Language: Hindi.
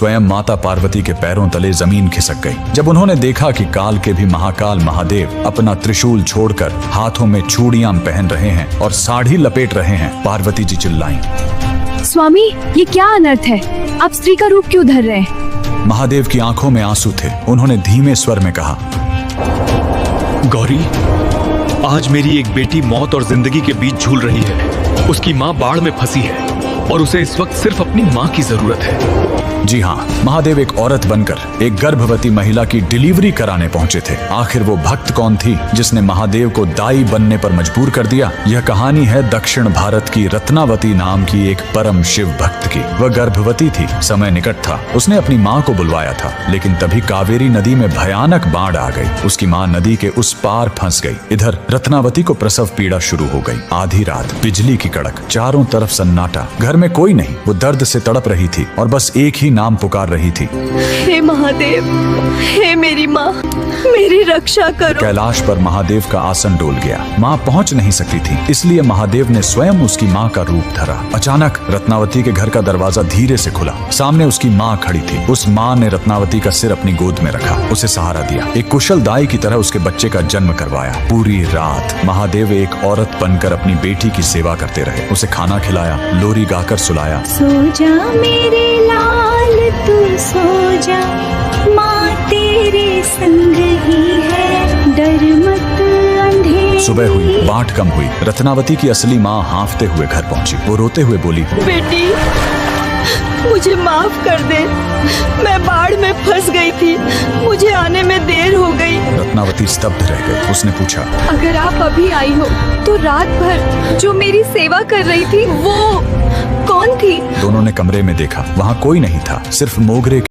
स्वयं माता पार्वती के पैरों तले जमीन खिसक गई जब उन्होंने देखा कि काल के भी महाकाल महादेव अपना त्रिशूल छोड़कर हाथों में चूड़ियां पहन रहे हैं और साड़ी लपेट रहे हैं। पार्वती जी चिल्लाईं, स्वामी, ये क्या अनर्थ है? आप स्त्री का रूप क्यों धर रहे हैं? महादेव की आंखों में आंसू थे। उन्होंने धीमे स्वर में कहा, गौरी, आज मेरी एक बेटी मौत और जिंदगी के बीच झूल रही है। उसकी माँ बाढ़ में फंसी है और उसे इस वक्त सिर्फ अपनी माँ की जरूरत है। जी हाँ, महादेव एक औरत बनकर एक गर्भवती महिला की डिलीवरी कराने पहुंचे थे। आखिर वो भक्त कौन थी जिसने महादेव को दाई बनने पर मजबूर कर दिया? यह कहानी है दक्षिण भारत की रत्नावती नाम की एक परम शिव भक्त की। वह गर्भवती थी, समय निकट था। उसने अपनी माँ को बुलवाया था, लेकिन तभी कावेरी नदी में भयानक बाढ़ आ गई। उसकी माँ नदी के उस पार फंस गई। इधर रत्नावती को प्रसव पीड़ा शुरू हो गई। आधी रात, बिजली की कड़क, चारों तरफ सन्नाटा, घर में कोई नहीं। वो दर्द से तड़प रही थी और बस एक ही नाम पुकार रही थी, हे महादेव, हे मेरी माँ, मेरी रक्षा करो। कैलाश पर महादेव का आसन डोल गया। माँ पहुँच नहीं सकती थी, इसलिए महादेव ने स्वयं उसकी माँ का रूप धरा। अचानक रत्नावती के घर का दरवाजा धीरे से खुला। सामने उसकी माँ खड़ी थी। उस माँ ने रत्नावती का सिर अपनी गोद में रखा, उसे सहारा दिया, एक कुशल दाई की तरह उसके बच्चे का जन्म करवाया। पूरी रात महादेव एक औरत बनकर अपनी बेटी की सेवा करते रहे। उसे खाना खिलाया, लोरी गाकर सुलाया। सो जा मेरे लाल, तू सो जा, माँ तेरे संग ही है, डर मत अंधेरे। सुबह हुई, बाट कम हुई। रत्नावती की असली माँ हांफते हुए घर पहुंची। वो रोते हुए बोली, बेटी, मुझे माफ कर दे, मैं बाढ़ में फंस गई थी, मुझे आने में देर हो गई। रत्नावती स्तब्ध रह गई। उसने पूछा, अगर आप अभी आई हो तो रात भर जो मेरी सेवा कर रही थी वो कौन थी? दोनों ने कमरे में देखा। वहाँ कोई नहीं था, सिर्फ मोगरे